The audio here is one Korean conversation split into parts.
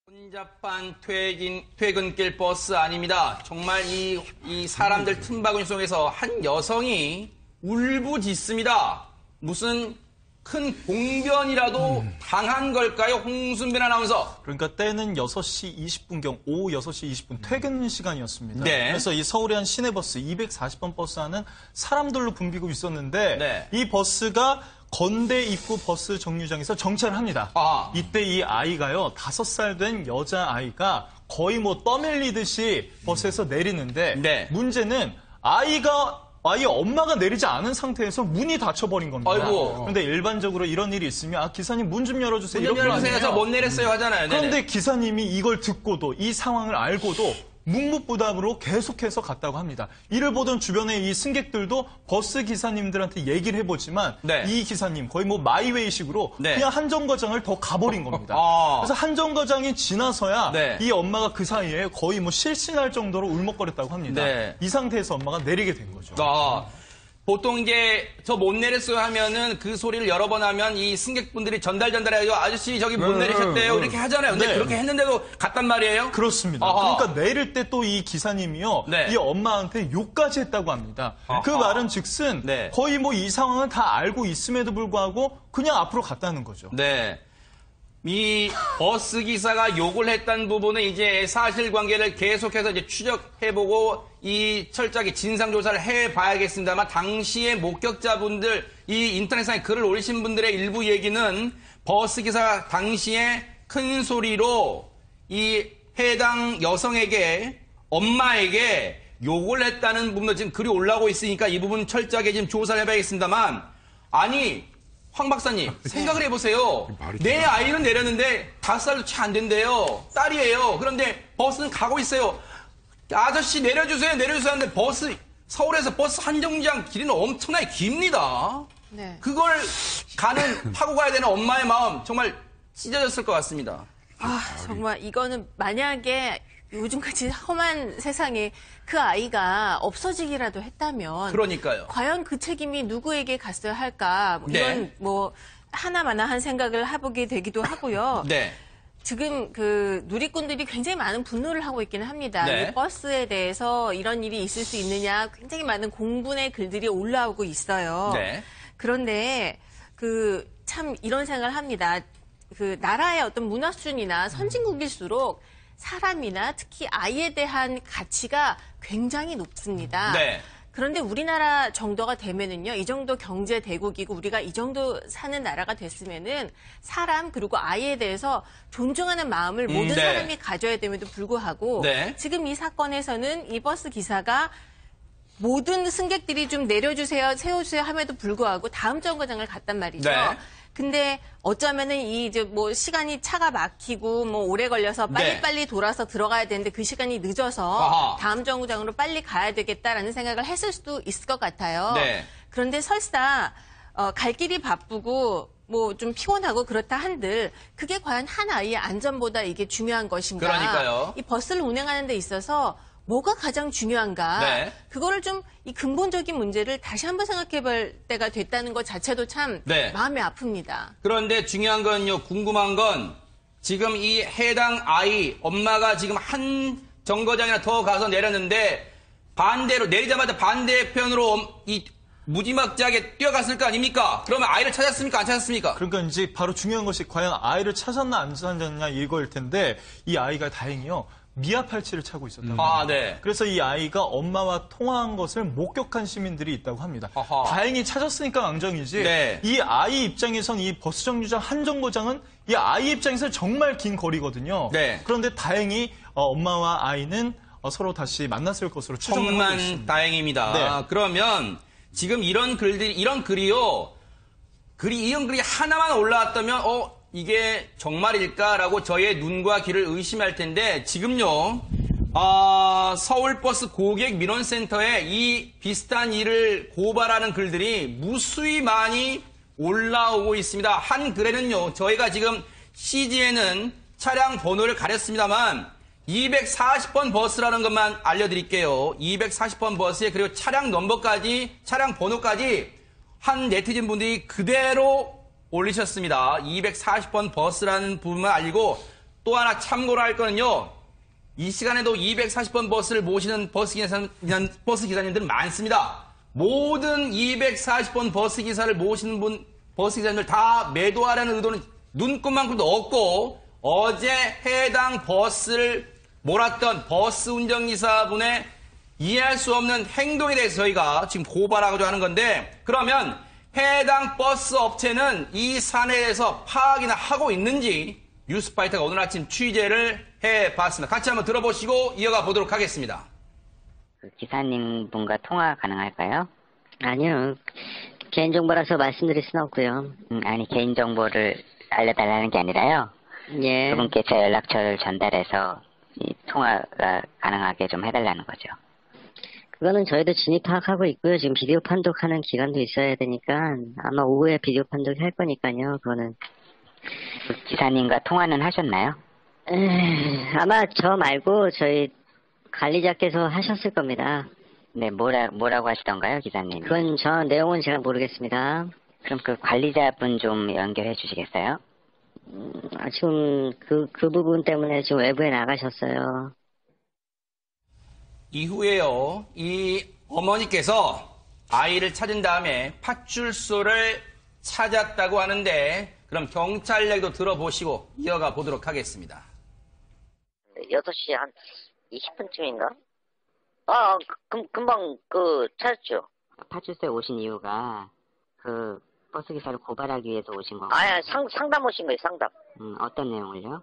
혼잡한 퇴근길 버스 아닙니다. 정말 이 사람들 틈바구니 속에서 한 여성이 울부짖습니다. 무슨 큰 봉변이라도 당한 걸까요? 홍순빈 아나운서. 그러니까 때는 6시 20분경, 오후 6시 20분 퇴근 시간이었습니다. 네. 그래서 이 서울의 한 시내버스 240번 버스 안은 사람들로 붐비고 있었는데 네. 이 버스가 건대 입구 버스 정류장에서 정차를 합니다. 이때 이 아이가요, 5살 된 여자아이가 거의 뭐 떠밀리듯이 버스에서 내리는데 네. 문제는 아이 엄마가 내리지 않은 상태에서 문이 닫혀버린 겁니다. 아이고. 그런데 일반적으로 이런 일이 있으면 기사님 문 좀 열어주세요. 문 좀 이렇게 열어주세요. 저 못 내렸어요 하잖아요. 네네. 그런데 기사님이 이걸 듣고도 이 상황을 알고도 묵묵부답으로 계속해서 갔다고 합니다. 이를 보던 주변의 이 승객들도 버스 기사님들한테 얘기를 해보지만 네. 이 기사님 거의 뭐 마이웨이식으로 네. 그냥 한정거장을 더 가버린 겁니다. 그래서 한정거장이 지나서야 네. 이 엄마가 그 사이에 거의 뭐 실신할 정도로 울먹거렸다고 합니다. 네. 이 상태에서 엄마가 내리게 된 거죠. 보통 이게 저 못 내렸어요 하면은 그 소리를 여러 번 하면 이 승객분들이 전달해가지고 아저씨 저기 못 내리셨대요 이렇게 하잖아요. 근데 네. 그렇게 했는데도 갔단 말이에요? 그렇습니다. 아하. 그러니까 내릴 때 또 이 기사님이요. 네. 이 엄마한테 욕까지 했다고 합니다. 그 말은 즉슨 네. 거의 뭐 이 상황은 다 알고 있음에도 불구하고 그냥 앞으로 갔다는 거죠. 네. 이 버스 기사가 욕을 했다는 부분은 이제 사실관계를 계속해서 이제 추적해보고 이 철저하게 진상조사를 해봐야겠습니다만 당시의 목격자분들, 이 인터넷상에 글을 올리신 분들의 일부 얘기는 버스 기사가 당시에 큰 소리로 이 해당 여성에게, 엄마에게 욕을 했다는 부분도 지금 글이 올라오고 있으니까 이 부분 철저하게 지금 조사를 해봐야겠습니다만 아니 황 박사님, 생각을 해보세요. 내 아이는 내렸는데 5살도 채 안 된대요. 딸이에요. 그런데 버스는 가고 있어요. 아저씨 내려주세요, 내려주세요 하는데 서울에서 버스 한정류장 길이는 엄청나게 깁니다. 네. 그걸 타고 가야 되는 엄마의 마음 정말 찢어졌을 것 같습니다. 정말 이거는 만약에 요즘같이 험한 세상에 그 아이가 없어지기라도 했다면 그러니까요. 과연 그 책임이 누구에게 갔어야 할까? 네. 이런 뭐 하나마나한 생각을 해보게 되기도 하고요. 네. 지금 그 누리꾼들이 굉장히 많은 분노를 하고 있기는 합니다. 네. 이 버스에 대해서 이런 일이 있을 수 있느냐 굉장히 많은 공분의 글들이 올라오고 있어요. 네. 그런데 참 이런 생각을 합니다. 나라의 어떤 문화 수준이나 선진국일수록 사람이나 특히 아이에 대한 가치가 굉장히 높습니다. 네. 그런데 우리나라 정도가 되면은요, 이 정도 경제 대국이고 우리가 이 정도 사는 나라가 됐으면은 사람 그리고 아이에 대해서 존중하는 마음을 모든 네. 사람이 가져야 됨에도 불구하고 네. 지금 이 사건에서는 이 버스 기사가 모든 승객들이 좀 내려주세요, 세워주세요 함에도 불구하고 다음 정거장을 갔단 말이죠. 네. 근데 어쩌면은 시간이 차가 막히고 오래 걸려서 빨리빨리 돌아서 들어가야 되는데 그 시간이 늦어서 아하. 다음 정거장으로 빨리 가야 되겠다라는 생각을 했을 수도 있을 것 같아요. 네. 그런데 설사 갈 길이 바쁘고 좀 피곤하고 그렇다 한들 그게 과연 한 아이의 안전보다 이게 중요한 것인가? 그러니까요. 이 버스를 운행하는 데 있어서 뭐가 가장 중요한가? 네. 그거를 좀 이 근본적인 문제를 다시 한번 생각해 볼 때가 됐다는 것 자체도 참 네. 마음이 아픕니다. 그런데 중요한 건요, 궁금한 건 지금 이 해당 아이, 엄마가 지금 한 정거장이나 더 가서 내렸는데 반대로, 내리자마자 반대편으로 이 무지막지하게 뛰어갔을 거 아닙니까? 그러면 아이를 찾았습니까? 안 찾았습니까? 그러니까 이제 바로 중요한 것이 과연 아이를 찾았나 안 찾았냐 이거일 텐데 이 아이가 다행히요. 미아팔치를 차고 있었다고 합니다. 네. 그래서 이 아이가 엄마와 통화한 것을 목격한 시민들이 있다고 합니다. 아하. 다행히 찾았으니까 앙정이지. 네. 이 아이 입장에선 이 버스 정류장 한정거장은 이 아이 입장에서 정말 긴 거리거든요. 네. 그런데 다행히 엄마와 아이는 서로 다시 만났을 것으로 추정을 하고 정말 있습니다. 다행입니다. 네. 그러면 지금 이런 글이요. 이런 글이 하나만 올라왔다면 이게 정말일까라고 저의 눈과 귀를 의심할 텐데 지금요. 서울버스 고객 민원센터에 이 비슷한 일을 고발하는 글들이 무수히 많이 올라오고 있습니다. 한 글에는요. 저희가 지금 CG에는 차량 번호를 가렸습니다만 240번 버스라는 것만 알려드릴게요. 240번 버스에 그리고 차량 넘버까지, 차량 번호까지 한 네티즌 분들이 그대로 올리셨습니다. 240번 버스라는 부분만 알고 또 하나 참고로 할 거는요. 이 시간에도 240번 버스를 모시는 버스 기사님들은 많습니다. 모든 240번 버스 기사를 모시는 버스 기사님들 다 매도하라는 의도는 눈꼽만큼도 없고, 어제 해당 버스를 몰았던 버스 운전기사분의 이해할 수 없는 행동에 대해서 저희가 지금 고발하고자 하는 건데, 그러면 해당 버스 업체는 이 사안에 대해서 파악이나 하고 있는지 뉴스파이터가 오늘 아침 취재를 해봤습니다. 같이 한번 들어보시고 이어가 보도록 하겠습니다. 기사님 분과 통화 가능할까요? 아니요. 개인정보라서 말씀드릴 수는 없고요. 아니, 개인정보를 알려달라는 게 아니라요. 예. 그분께 제 연락처를 전달해서 이 통화가 가능하게 좀 해달라는 거죠. 그거는 저희도 진입 파악하고 있고요. 지금 비디오 판독하는 기간도 있어야 되니까 아마 오후에 비디오 판독 할 거니까요. 그거는. 기사님과 통화는 하셨나요? 아마 저 말고 저희 관리자께서 하셨을 겁니다. 네, 뭐라고 하시던가요, 기사님? 그건 저 내용은 제가 모르겠습니다. 그럼 그 관리자분 좀 연결해 주시겠어요? 지금 그 부분 때문에 지금 외부에 나가셨어요. 이후에요, 이 어머니께서 아이를 찾은 다음에 파출소를 찾았다고 하는데, 그럼 경찰 얘기도 들어보시고 이어가 보도록 하겠습니다. 6시 한 20분쯤인가? 금방 찾았죠. 파출소에 오신 이유가 그 버스 기사를 고발하기 위해서 오신 건가요? 아야, 상담 오신 거예요, 상담. 어떤 내용을요?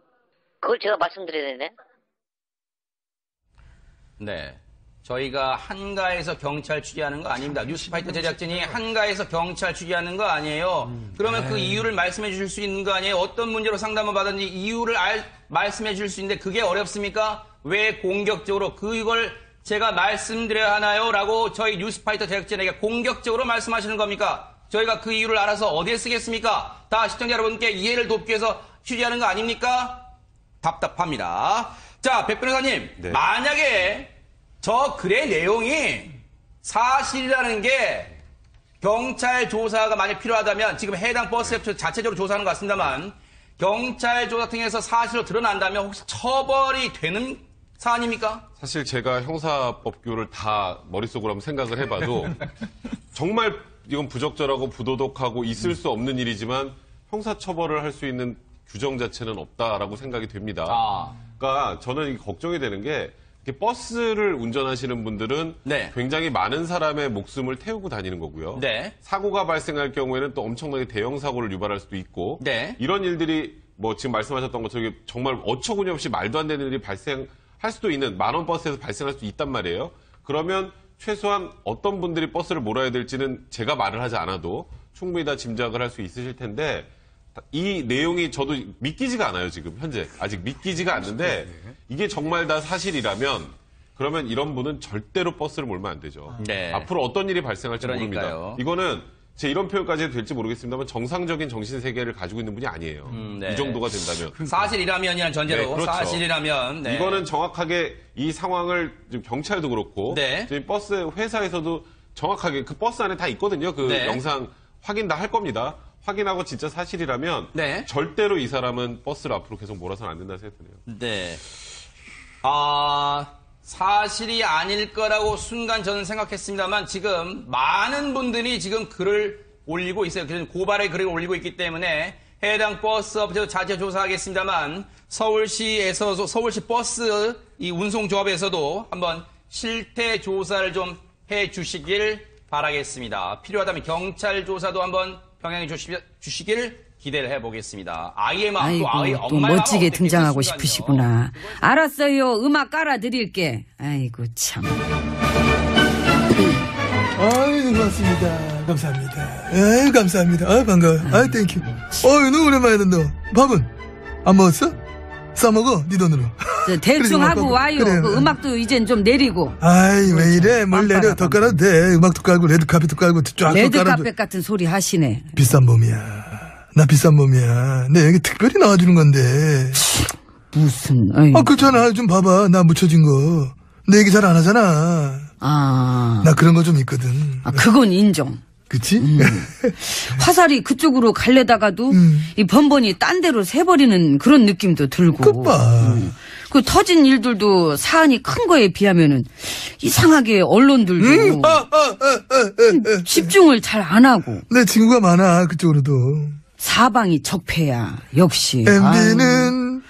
그걸 제가 말씀드려야 되네. 네. 저희가 한가에서 경찰 취재하는 거 아닙니다. 뉴스파이터 제작진이 한가에서 경찰 취재하는 거 아니에요. 그러면 그 이유를 말씀해 주실 수 있는 거 아니에요? 어떤 문제로 상담을 받았는지 이유를 말씀해 주실 수 있는데 그게 어렵습니까? 왜 공격적으로 그걸 제가 말씀드려야 하나요? 라고 저희 뉴스파이터 제작진에게 공격적으로 말씀하시는 겁니까? 저희가 그 이유를 알아서 어디에 쓰겠습니까? 다 시청자 여러분께 이해를 돕기 위해서 취재하는 거 아닙니까? 답답합니다. 자, 백 변호사님, 네. 만약에 저 글의 내용이 사실이라는 게 경찰 조사가 만약 필요하다면, 지금 해당 버스 업체 자체적으로 조사하는 것 같습니다만, 경찰 조사 통해서 사실로 드러난다면 혹시 처벌이 되는 사안입니까? 사실 제가 형사법규를 다 머릿속으로 한번 생각을 해봐도 정말 이건 부적절하고 부도덕하고 있을 수 없는 일이지만 형사처벌을 할 수 있는 규정 자체는 없다라고 생각이 됩니다. 그러니까 저는 걱정이 되는 게 이렇게 버스를 운전하시는 분들은 네. 굉장히 많은 사람의 목숨을 태우고 다니는 거고요. 네. 사고가 발생할 경우에는 또 엄청나게 대형 사고를 유발할 수도 있고 네. 이런 일들이 뭐 지금 말씀하셨던 것처럼 정말 어처구니없이 말도 안 되는 일이 발생할 수도 있는 만원 버스에서 발생할 수도 있단 말이에요. 그러면 최소한 어떤 분들이 버스를 몰아야 될지는 제가 말을 하지 않아도 충분히 다 짐작을 할 수 있으실 텐데 이 내용이 저도 믿기지가 않아요, 지금 현재. 아직 믿기지가 않는데 이게 정말 다 사실이라면 그러면 이런 분은 절대로 버스를 몰면 안 되죠. 네. 앞으로 어떤 일이 발생할지 그러니까요. 모릅니다. 이거는 제 이런 표현까지 해도 될지 모르겠습니다만 정상적인 정신세계를 가지고 있는 분이 아니에요. 네. 이 정도가 된다면. 사실이라면이라는 전제로. 네, 그렇죠. 사실이라면. 네. 이거는 정확하게 이 상황을 지금 경찰도 그렇고 네. 저희 버스 회사에서도 정확하게 그 버스 안에 다 있거든요. 그 네. 영상 확인 다 할 겁니다. 확인하고 진짜 사실이라면 네. 절대로 이 사람은 버스를 앞으로 계속 몰아서는 안 된다는 생각이 드네요. 네. 사실이 아닐 거라고 순간 저는 생각했습니다만 지금 많은 분들이 지금 글을 올리고 있어요. 고발의 글을 올리고 있기 때문에 해당 버스 업체도 자체 조사하겠습니다만 서울시에서도 서울시 버스 이 운송조합에서도 한번 실태 조사를 좀 해 주시길 바라겠습니다. 필요하다면 경찰 조사도 한번 병행해 주시길 기대를 해보겠습니다. 아이의 마음 또 아이 또 엄마의 멋지게 마음 등장하고 어땠겠습니까요? 싶으시구나. 알았어요. 음악 깔아드릴게. 아이고 참. 아유, 고맙습니다. 감사합니다. 아유, 감사합니다. 아유, 반가워요. 아유, 땡큐. 어유, 너무 오랜만에 듣노. 밥은? 안 먹었어? 싸먹어, 네 돈으로. 저 대충 그래, 하고 와요. 그래. 그 음악도 이젠 좀 내리고. 아이, 왜 이래? 뭘 내려? 더 깔아도 돼. 음악도 깔고, 레드카펫도 깔고, 쫙 깔아도. 레드카펫 같은 소리 하시네. 비싼 몸이야. 나 비싼 몸이야. 내 여기 특별히 나와주는 건데. 무슨, 어이. 그렇잖아. 좀 봐봐. 나 묻혀진 거. 내 얘기 잘 안 하잖아. 아. 나 그런 거 좀 있거든. 그건 인정. 그치? 화살이 그쪽으로 갈래다가도 이 번번이 딴 데로 새버리는 그런 느낌도 들고. 그봐. 그 터진 일들도 사안이 큰 거에 비하면은 이상하게 언론들도 집중을 잘 안 하고. 내 친구가 많아, 그쪽으로도. 사방이 적폐야, 역시. MB는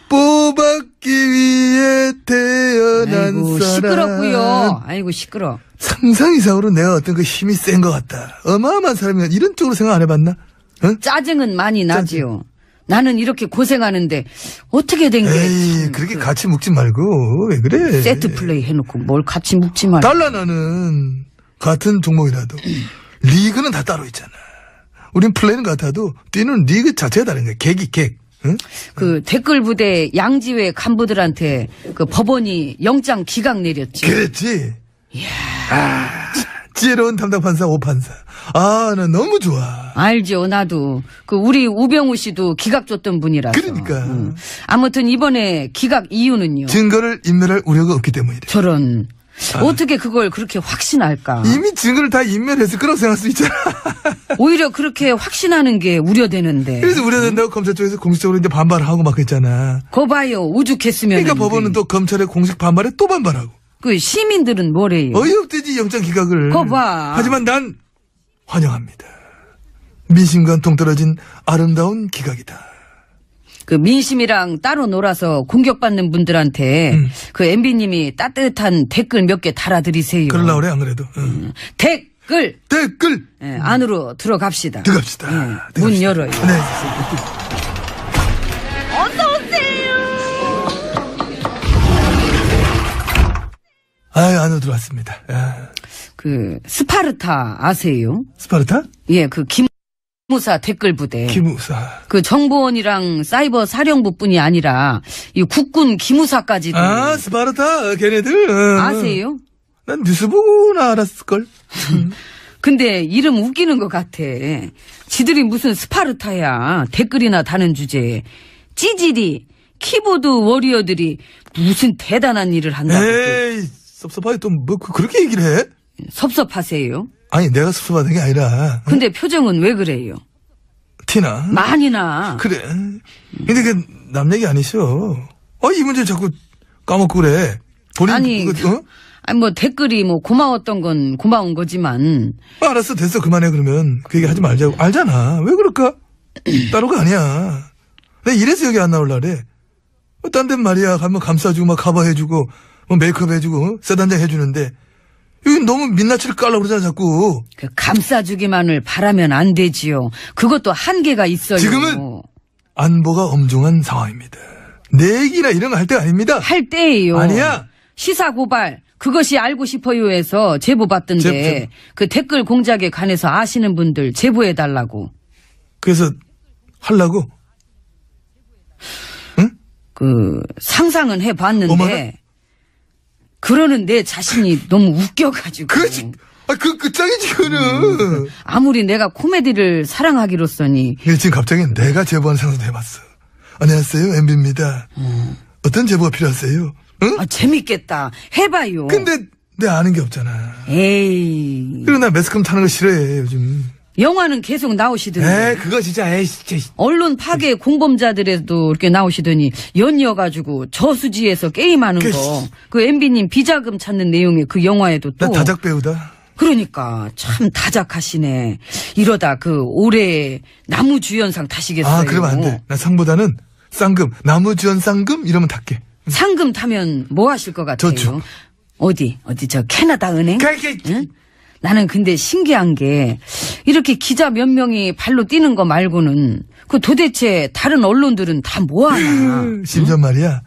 뽑았기 위해 태어난 아이고, 사람. 시끄럽고요. 아이고, 시끄러. 상상 이상으로 내가 어떤 그 힘이 센 것 같다. 어마어마한 사람이 이런 쪽으로 생각 안 해봤나? 응? 짜증은 많이 나지요. 나는 이렇게 고생하는데 어떻게 된 게. 에이, 그렇게 같이 묵지 말고 왜 그래? 세트 플레이 해놓고 뭘 같이 묵지 말고. 달라 나는 같은 종목이라도 리그는 다 따로 있잖아. 우린 플레이는 같아도 뛰는 리그 자체가 다른 거야. 객이 객. 응? 그 댓글 부대 양지회 간부들한테 그 법원이 영장 기각 내렸지. 그랬지. 지혜로운 담당판사 오판사. 아, 나 너무 좋아. 알죠, 나도. 그 우리 우병우 씨도 기각 줬던 분이라서. 그러니까. 아무튼 이번에 기각 이유는요. 증거를 인멸할 우려가 없기 때문이래. 저런. 어떻게 그걸 그렇게 확신할까? 이미 증거를 다 인멸했을 거라고 생각할 수 있잖아. 오히려 그렇게 확신하는 게 우려되는데. 그래서 우려된다고 검찰 쪽에서 공식적으로 이제 반발하고 막 했잖아. 거 봐요, 오죽했으면. 그러니까 법원은 또 검찰의 공식 반발에 또 반발하고. 그 시민들은 뭐래요? 어이없대지 영장 기각을. 거 봐. 하지만 난 환영합니다. 민심과 동떨어진 아름다운 기각이다. 그 민심이랑 따로 놀아서 공격받는 분들한테 그 MB님이 따뜻한 댓글 몇 개 달아드리세요. 그러려고 그래 안 그래도. 댓글. 예, 안으로 들어갑시다. 들어갑시다. 문 열어요. 네. 안으로 들어왔습니다. 그 스파르타 아세요? 스파르타? 예, 그 기무사 댓글 부대. 기무사. 그 정보원이랑 사이버 사령부뿐이 아니라 이 국군 기무사까지도. 아, 스파르타 걔네들. 아세요? 난 뉴스 보고나 알았을걸. 근데 이름 웃기는 것 같아. 지들이 무슨 스파르타야. 댓글이나 다는 주제에. 찌질이 키보드 워리어들이 무슨 대단한 일을 한다고. 에이, 섭섭하게 또 뭐 그렇게 얘기를 해? 섭섭하세요? 아니, 내가 섭섭하는 게 아니라. 근데 표정은 왜 그래요? 티나? 많이 나. 그래. 근데 그 남 얘기 아니셔. 이 문제 자꾸 까먹고 그래. 본인 아니, 아니 뭐 댓글이 뭐 고마웠던 건 고마운 거지만. 알았어, 됐어, 그만해 그러면. 그 얘기 하지 말자고. 알잖아. 왜 그럴까? 따로가 아니야. 내가 이래서 여기 안 나올라 그래. 딴 데는 말이야. 가면 감싸주고 막 커버해주고 뭐 메이크업 해주고 세단장 해주는데 여기 너무 민낯을 깔라고 그러잖아 자꾸. 그 감싸주기만을 바라면 안 되지요. 그것도 한계가 있어요. 지금은 안보가 엄중한 상황입니다. 내 얘기나 이런 거 할 때가 아닙니다. 할 때예요. 아니야. 시사 고발 그것이 알고 싶어요에서 제보 받던데 그 댓글 공작에 관해서 아시는 분들 제보해 달라고. 그래서 하려고? 응? 그 상상은 해봤는데 어머나? 그러는 내 자신이 너무 웃겨가지고. 그렇지. 그 짱이지 그거는. 아무리 내가 코미디를 사랑하기로서니. 지금 갑자기 내가 제보하는 상상도 해봤어. 안녕하세요, MB입니다. 어떤 제보가 필요하세요? 응? 재밌겠다. 해봐요. 근데 내가 아는 게 없잖아. 에이. 그리고 나 매스컴 타는 거 싫어해 요즘. 영화는 계속 나오시더니. 그거 진짜 진짜. 언론 파괴 공범자들에도 이렇게 나오시더니 연이어가지고 저수지에서 게임하는 거. 그 MB님 비자금 찾는 내용의 그 영화에도 또. 나 다작 배우다. 그러니까 참 다작하시네. 이러다 그 올해 나무주연상 타시겠어요. 그러면 안 돼. 나 상보다는 쌍금, 나무주연 쌍금 이러면 탈게. 상금 타면 뭐 하실 것 같아요? 저축. 어디 저 캐나다 은행? 응? 나는 근데 신기한 게 이렇게 기자 몇 명이 발로 뛰는 거 말고는 그 도대체 다른 언론들은 다 뭐 하나? 심지어 말이야.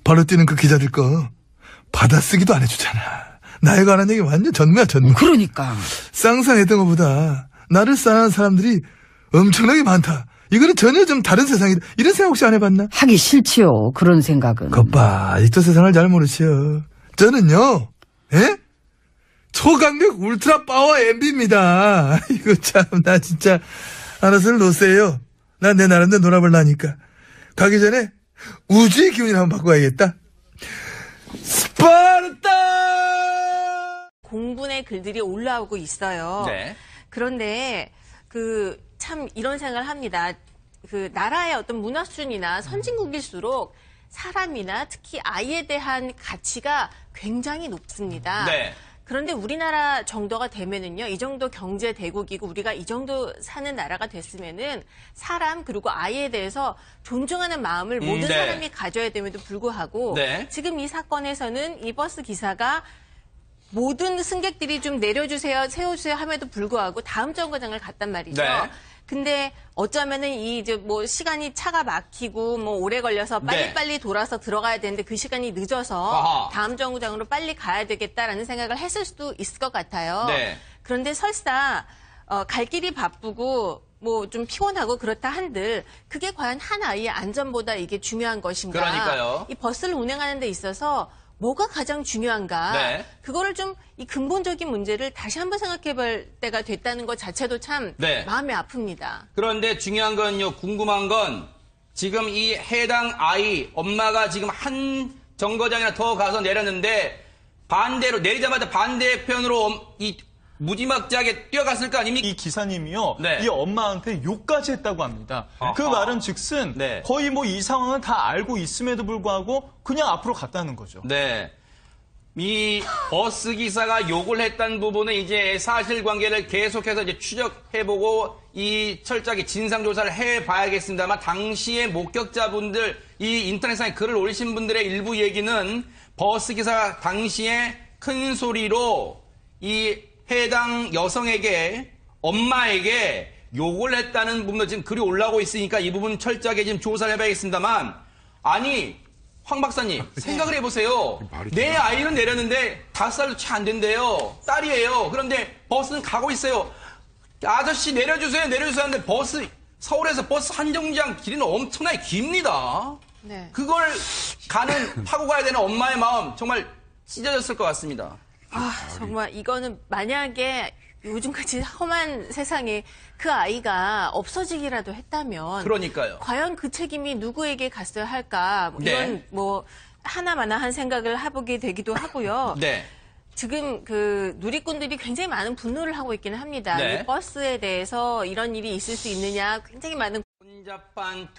발로 뛰는 그 기자들 거 받아쓰기도 안 해주잖아. 나에 관한 얘기 완전 전무야 전무. 그러니까. 상상했던 것보다 나를 싸는 사람들이 엄청나게 많다. 이거는 전혀 좀 다른 세상이다. 이런 생각 혹시 안 해봤나? 하기 싫지요. 그런 생각은. 겉봐. 아직도 세상을 잘 모르시오. 저는요. 초강력 울트라 파워 MB입니다. 이거 참 나 진짜 알아서를 놓으세요. 난 내 나름대로 놀아볼라니까. 가기 전에 우주의 기운을 한번 바꿔야겠다. 스파르타! 공분의 글들이 올라오고 있어요. 네. 그런데 참 이런 생각을 합니다. 나라의 어떤 문화 수준이나 선진국일수록 사람이나 특히 아이에 대한 가치가 굉장히 높습니다. 네. 그런데 우리나라 정도가 되면은요, 이 정도 경제 대국이고 우리가 이 정도 사는 나라가 됐으면은 사람 그리고 아이에 대해서 존중하는 마음을 모든 네. 사람이 가져야 됨에도 불구하고 네. 지금 이 사건에서는 이 버스 기사가 모든 승객들이 좀 내려주세요, 세워주세요 함에도 불구하고 다음 정거장을 갔단 말이죠. 네. 근데 어쩌면은 시간이 차가 막히고 오래 걸려서 빨리빨리 돌아서 들어가야 되는데 그 시간이 늦어서 아하. 다음 정거장으로 빨리 가야 되겠다라는 생각을 했을 수도 있을 것 같아요. 네. 그런데 설사 갈 길이 바쁘고 좀 피곤하고 그렇다 한들 그게 과연 한 아이의 안전보다 이게 중요한 것인가? 그러니까요. 이 버스를 운행하는 데 있어서 뭐가 가장 중요한가? 네. 그거를 좀 이 근본적인 문제를 다시 한번 생각해 볼 때가 됐다는 것 자체도 참 네. 마음이 아픕니다. 그런데 중요한 건요, 궁금한 건 지금 이 해당 아이, 엄마가 지금 한 정거장이나 더 가서 내렸는데 반대로, 내리자마자 반대편으로 이 무지막지하게 뛰어갔을 거 아닙니까? 이 기사님이요, 네. 이 엄마한테 욕까지 했다고 합니다. 그 말은 즉슨 네. 거의 이 상황은 다 알고 있음에도 불구하고 그냥 앞으로 갔다는 거죠. 네. 이 버스 기사가 욕을 했다는 부분은 이제 사실관계를 계속해서 이제 추적해보고 이 철저하게 진상조사를 해봐야겠습니다만 당시의 목격자분들, 이 인터넷상에 글을 올리신 분들의 일부 얘기는 버스 기사가 당시에 큰 소리로 이 해당 여성에게, 엄마에게 욕을 했다는 부분도 지금 글이 올라오고 있으니까 이 부분 철저하게 지금 조사를 해봐야겠습니다만, 아니, 황 박사님, 생각을 해보세요. 내 아이는 내렸는데 5살도 채 안 된대요. 딸이에요. 그런데 버스는 가고 있어요. 아저씨 내려주세요, 내려주세요 하는데 서울에서 버스 한 정류장 길이는 엄청나게 깁니다. 네. 그걸 타고 가야 되는 엄마의 마음 정말 찢어졌을 것 같습니다. 정말 이거는 만약에 요즘같이 험한 세상에 그 아이가 없어지기라도 했다면 그러니까요. 과연 그 책임이 누구에게 갔어야 할까? 네. 이런 하나마나한 생각을 해보게 되기도 하고요. 네. 지금 누리꾼들이 굉장히 많은 분노를 하고 있기는 합니다. 네. 이 버스에 대해서 이런 일이 있을 수 있느냐 굉장히 많은 혼잡한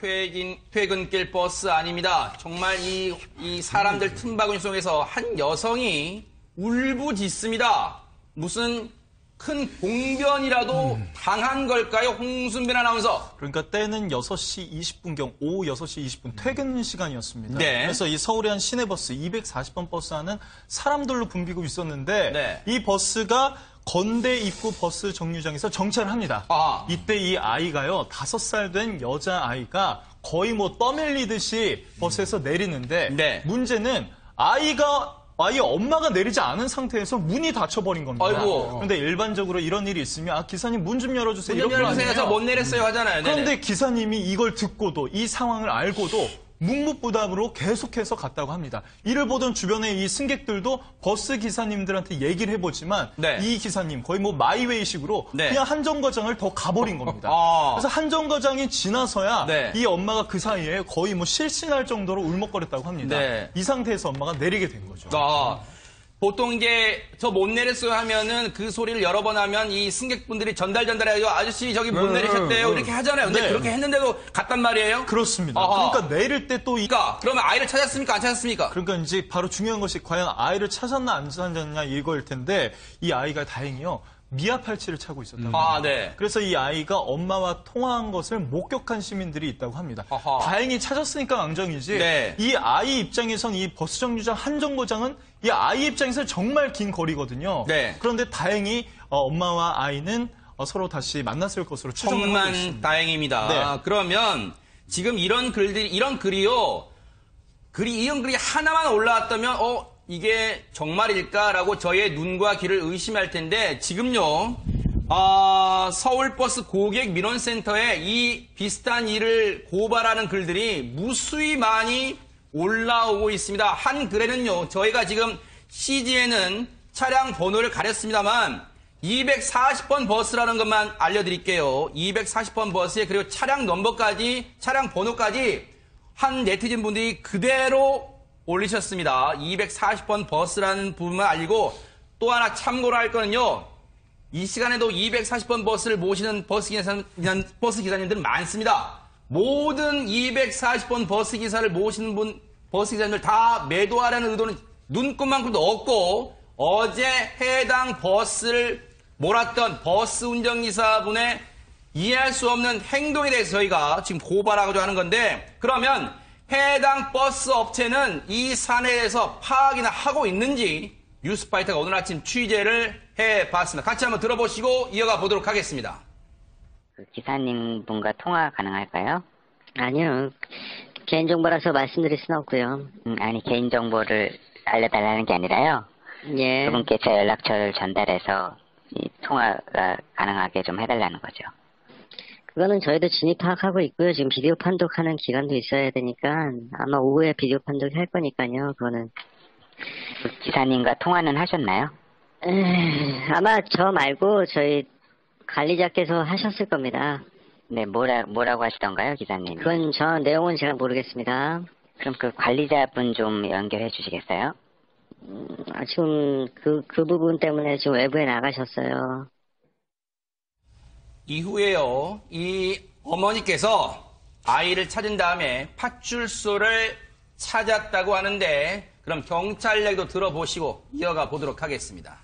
퇴근길 버스 아닙니다. 정말 이 사람들 틈바구니 속에서 한 여성이 울부짖습니다. 무슨 큰 공변이라도 당한 걸까요? 홍순빈 아나운서. 그러니까 때는 6시 20분경, 오후 6시 20분 퇴근 시간이었습니다. 네. 그래서 이 서울의 한 시내버스 240번 버스 안은 사람들로 붐비고 있었는데 네. 이 버스가 건대 입구 버스 정류장에서 정차를 합니다. 이때 이 아이가요, 5살 된 여자아이가 거의 떠밀리듯이 버스에서 내리는데 네. 문제는 아예 엄마가 내리지 않은 상태에서 문이 닫혀버린 겁니다. 아이고. 그런데 일반적으로 이런 일이 있으면 기사님 문 좀 열어주세요. 문 좀 이럴 거 열어주세요. 아니에요? 저 못 내렸어요 하잖아요. 네네. 그런데 기사님이 이걸 듣고도 이 상황을 알고도 묵묵부답으로 계속해서 갔다고 합니다. 이를 보던 주변의 이 승객들도 버스 기사님들한테 얘기를 해보지만 네. 이 기사님 거의 마이웨이식으로 네. 그냥 한 정거장을 더 가버린 겁니다. 그래서 한 정거장이 지나서야 네. 이 엄마가 그 사이에 거의 실신할 정도로 울먹거렸다고 합니다. 네. 이 상태에서 엄마가 내리게 된 거죠. 보통 이제 저 못 내렸어요 하면은 그 소리를 여러 번 하면 이 승객분들이 전달해가지고 아저씨 저기 못 내리셨대요 이렇게 하잖아요. 근데 네. 그렇게 했는데도 갔단 말이에요? 그렇습니다. 아하. 그러니까 내릴 때 또 그러면 아이를 찾았습니까? 안 찾았습니까? 그러니까 이제 바로 중요한 것이 과연 아이를 찾았나 안 찾았냐 이거일 텐데 이 아이가 다행히요. 미아 팔찌를 차고 있었다고 합니다. 네. 그래서 이 아이가 엄마와 통화한 것을 목격한 시민들이 있다고 합니다. 아하. 다행히 찾았으니까 앙정이지. 네. 이 아이 입장에선 이 버스 정류장 한 정거장은 이 아이 입장에서 정말 긴 거리거든요. 네. 그런데 다행히 엄마와 아이는 서로 다시 만났을 것으로 추정을 하고 정말 있습니다. 다행입니다. 네. 그러면 지금 이런 글이요. 이런 글이 하나만 올라왔다면 이게 정말일까라고 저의 눈과 귀를 의심할 텐데 지금요. 서울버스 고객 민원센터에 이 비슷한 일을 고발하는 글들이 무수히 많이 올라오고 있습니다. 한 글에는요. 저희가 지금 CG에는 차량 번호를 가렸습니다만 240번 버스라는 것만 알려드릴게요. 240번 버스에 그리고 차량 넘버까지, 차량 번호까지 한 네티즌 분들이 그대로 올리셨습니다. 240번 버스라는 부분만 알고 또 하나 참고로 할 거는요. 이 시간에도 240번 버스를 모시는 버스 기사님들은 많습니다. 모든 240번 버스 기사를 모시는 버스 기사님들 다 매도하려는 의도는 눈꼽만큼도 없고, 어제 해당 버스를 몰았던 버스 운전기사분의 이해할 수 없는 행동에 대해서 저희가 지금 고발하고자 하는 건데, 그러면 해당 버스 업체는 이 사안에 대해서 파악이나 하고 있는지 뉴스파이터가 오늘 아침 취재를 해봤습니다. 같이 한번 들어보시고 이어가 보도록 하겠습니다. 그 기사님 분과 통화 가능할까요? 아니요. 개인정보라서 말씀드릴 수는 없고요. 아니, 개인정보를 알려달라는 게 아니라요. 예. 그분께 제 연락처를 전달해서 이 통화가 가능하게 좀 해달라는 거죠. 그거는 저희도 진입 파악하고 있고요. 지금 비디오 판독하는 기간도 있어야 되니까 아마 오후에 비디오 판독 할 거니까요. 그거는. 그 기사님과 통화는 하셨나요? 아마 저 말고 저희 관리자께서 하셨을 겁니다. 네, 뭐라고 하시던가요, 기사님? 그건 내용은 제가 모르겠습니다. 그럼 그 관리자분 좀 연결해 주시겠어요? 지금 그 부분 때문에 지금 외부에 나가셨어요. 이후에요, 이 어머니께서 아이를 찾은 다음에 파출소를 찾았다고 하는데, 그럼 경찰 얘기도 들어보시고 이어가 보도록 하겠습니다.